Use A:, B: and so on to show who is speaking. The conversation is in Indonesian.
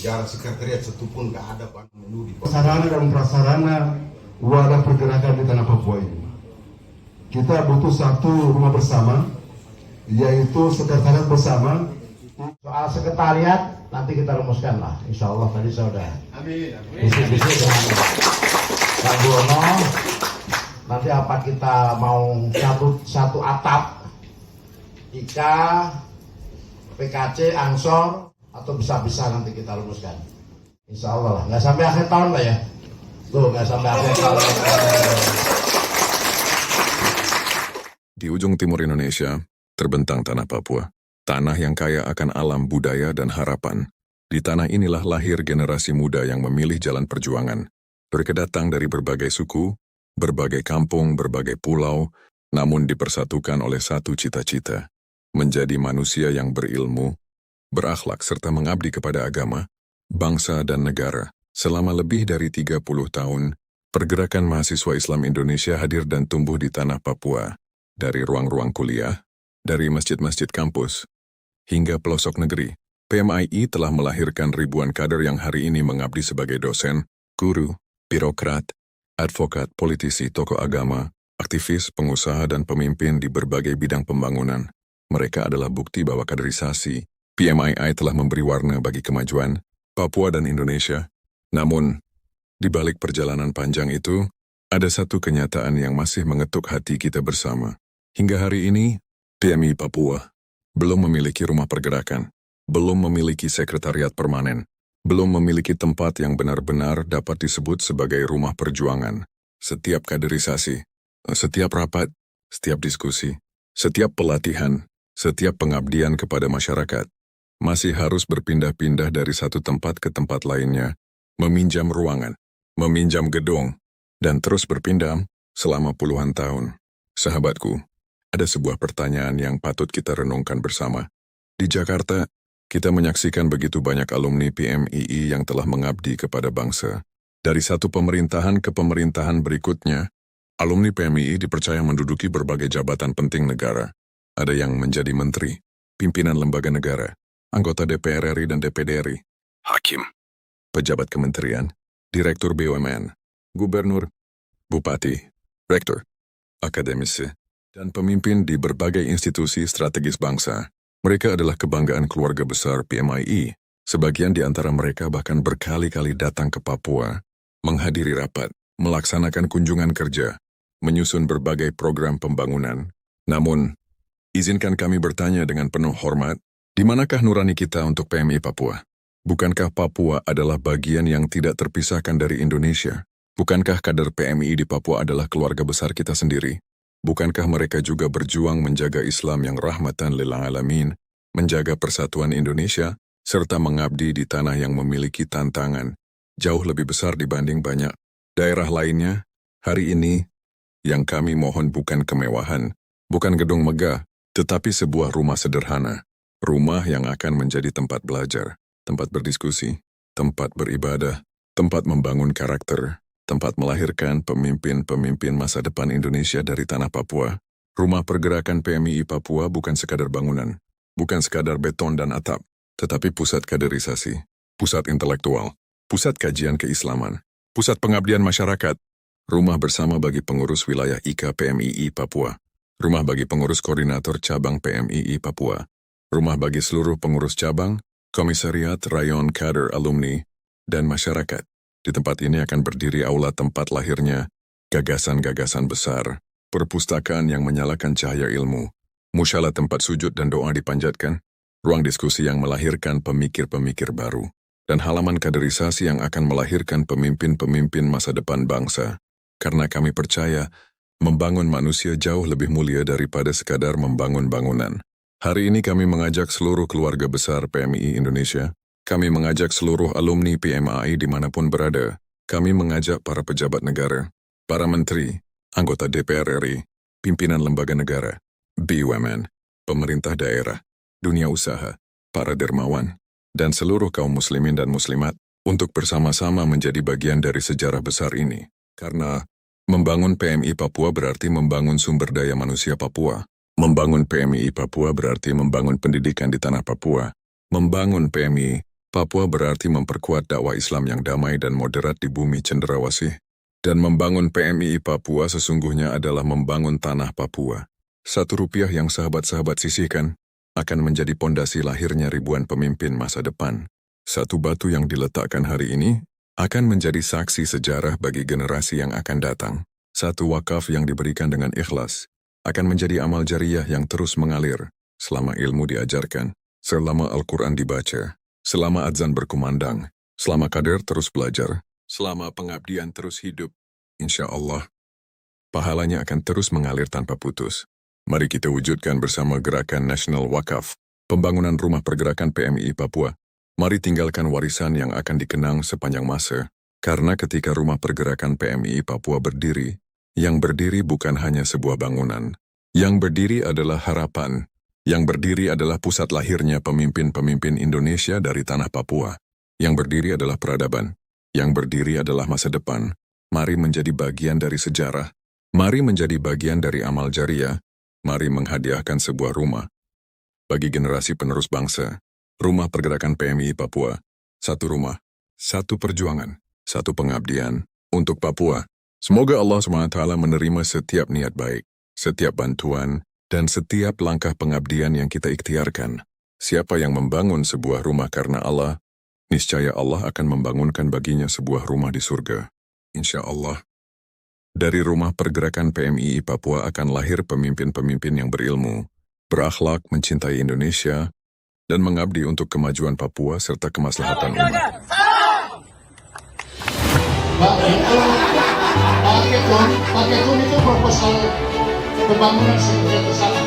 A: sejarah sekretariat satu pun nggak ada Pak menudi.
B: Sarana dan prasarana wadah pergerakan di tanah Papua ini. Kita butuh satu rumah bersama, yaitu sekretariat bersama.
C: Soal sekretariat nanti kita rumuskan lah, insya Allah tadi saya udah bisik-bisik dengan Pak Buwono. Nanti apa kita mau satu atap, IKA, PKC, Ansor, atau bisa-bisa nanti kita rumuskan. Insya Allah lah, nggak sampai akhir tahun lah ya. Tuh, nggak sampai akhir tahun.
D: Di ujung timur Indonesia, terbentang tanah Papua. Tanah yang kaya akan alam, budaya, dan harapan. Di tanah inilah lahir generasi muda yang memilih jalan perjuangan. Mereka datang dari berbagai suku, berbagai kampung, berbagai pulau, namun dipersatukan oleh satu cita-cita. Menjadi manusia yang berilmu, berakhlak, serta mengabdi kepada agama, bangsa, dan negara. Selama lebih dari 30 tahun, pergerakan mahasiswa Islam Indonesia hadir dan tumbuh di tanah Papua. Dari ruang-ruang kuliah, dari masjid-masjid kampus, hingga pelosok negeri, PMII telah melahirkan ribuan kader yang hari ini mengabdi sebagai dosen, guru, birokrat, advokat, politisi, tokoh agama, aktivis, pengusaha, dan pemimpin di berbagai bidang pembangunan. Mereka adalah bukti bahwa kaderisasi PMII telah memberi warna bagi kemajuan Papua dan Indonesia. Namun, di balik perjalanan panjang itu, ada satu kenyataan yang masih mengetuk hati kita bersama. Hingga hari ini, PMI Papua belum memiliki rumah pergerakan, belum memiliki sekretariat permanen, belum memiliki tempat yang benar-benar dapat disebut sebagai rumah perjuangan. Setiap kaderisasi, setiap rapat, setiap diskusi, setiap pelatihan, setiap pengabdian kepada masyarakat, masih harus berpindah-pindah dari satu tempat ke tempat lainnya, meminjam ruangan, meminjam gedung, dan terus berpindah selama puluhan tahun. Sahabatku, ada sebuah pertanyaan yang patut kita renungkan bersama. Di Jakarta, kita menyaksikan begitu banyak alumni PMII yang telah mengabdi kepada bangsa. Dari satu pemerintahan ke pemerintahan berikutnya, alumni PMII dipercaya menduduki berbagai jabatan penting negara. Ada yang menjadi menteri, pimpinan lembaga negara, anggota DPR RI dan DPD RI, hakim, pejabat kementerian, direktur BUMN, gubernur, bupati, rektor, akademisi, dan pemimpin di berbagai institusi strategis bangsa. Mereka adalah kebanggaan keluarga besar PMII. Sebagian di antara mereka bahkan berkali-kali datang ke Papua, menghadiri rapat, melaksanakan kunjungan kerja, menyusun berbagai program pembangunan. Namun, izinkan kami bertanya dengan penuh hormat, di manakah nurani kita untuk PMI Papua? Bukankah Papua adalah bagian yang tidak terpisahkan dari Indonesia? Bukankah kader PMI di Papua adalah keluarga besar kita sendiri? Bukankah mereka juga berjuang menjaga Islam yang rahmatan lil alamin, menjaga persatuan Indonesia, serta mengabdi di tanah yang memiliki tantangan jauh lebih besar dibanding banyak daerah lainnya? Hari ini, yang kami mohon bukan kemewahan, bukan gedung megah, tetapi sebuah rumah sederhana. Rumah yang akan menjadi tempat belajar, tempat berdiskusi, tempat beribadah, tempat membangun karakter, tempat melahirkan pemimpin-pemimpin masa depan Indonesia dari tanah Papua. Rumah pergerakan PMII Papua bukan sekadar bangunan, bukan sekadar beton dan atap, tetapi pusat kaderisasi, pusat intelektual, pusat kajian keislaman, pusat pengabdian masyarakat, rumah bersama bagi pengurus wilayah IKA PMII Papua, rumah bagi pengurus koordinator cabang PMII Papua, rumah bagi seluruh pengurus cabang, komisariat, rayon, kader, alumni, dan masyarakat. Di tempat ini akan berdiri aula tempat lahirnya gagasan-gagasan besar, perpustakaan yang menyalakan cahaya ilmu, musyalah tempat sujud dan doa dipanjatkan, ruang diskusi yang melahirkan pemikir-pemikir baru, dan halaman kaderisasi yang akan melahirkan pemimpin-pemimpin masa depan bangsa. Karena kami percaya, membangun manusia jauh lebih mulia daripada sekadar membangun bangunan. Hari ini kami mengajak seluruh keluarga besar PMII Indonesia. Kami mengajak seluruh alumni PMII dimanapun berada. Kami mengajak para pejabat negara, para menteri, anggota DPR RI, pimpinan lembaga negara, BUMN, pemerintah daerah, dunia usaha, para dermawan, dan seluruh kaum muslimin dan muslimat untuk bersama-sama menjadi bagian dari sejarah besar ini. Karena membangun PMI Papua berarti membangun sumber daya manusia Papua. Membangun PMI Papua berarti membangun pendidikan di tanah Papua. Membangun PMI Papua berarti memperkuat dakwah Islam yang damai dan moderat di bumi cenderawasih. Dan membangun PMII Papua sesungguhnya adalah membangun tanah Papua. Rp1 yang sahabat-sahabat sisihkan akan menjadi pondasi lahirnya ribuan pemimpin masa depan. Satu batu yang diletakkan hari ini akan menjadi saksi sejarah bagi generasi yang akan datang. Satu wakaf yang diberikan dengan ikhlas akan menjadi amal jariah yang terus mengalir selama ilmu diajarkan, selama Al-Quran dibaca, selama azan berkumandang, selama kader terus belajar, selama pengabdian terus hidup. Insya Allah, pahalanya akan terus mengalir tanpa putus. Mari kita wujudkan bersama Gerakan Nasional Wakaf, pembangunan rumah pergerakan PMII Papua. Mari tinggalkan warisan yang akan dikenang sepanjang masa, karena ketika rumah pergerakan PMII Papua berdiri, yang berdiri bukan hanya sebuah bangunan. Yang berdiri adalah harapan. Yang berdiri adalah pusat lahirnya pemimpin-pemimpin Indonesia dari tanah Papua. Yang berdiri adalah peradaban. Yang berdiri adalah masa depan. Mari menjadi bagian dari sejarah. Mari menjadi bagian dari amal jariah. Mari menghadiahkan sebuah rumah. Bagi generasi penerus bangsa, rumah pergerakan PMII Papua. Satu rumah, satu perjuangan, satu pengabdian untuk Papua. Semoga Allah SWT menerima setiap niat baik, setiap bantuan, dan setiap langkah pengabdian yang kita ikhtiarkan. Siapa yang membangun sebuah rumah karena Allah, niscaya Allah akan membangunkan baginya sebuah rumah di surga. Insya Allah. Dari rumah pergerakan PMII Papua akan lahir pemimpin-pemimpin yang berilmu, berakhlak, mencintai Indonesia, dan mengabdi untuk kemajuan Papua serta kemaslahatan umat.
C: Pak Ketum itu proposal pembangunan seperti itu.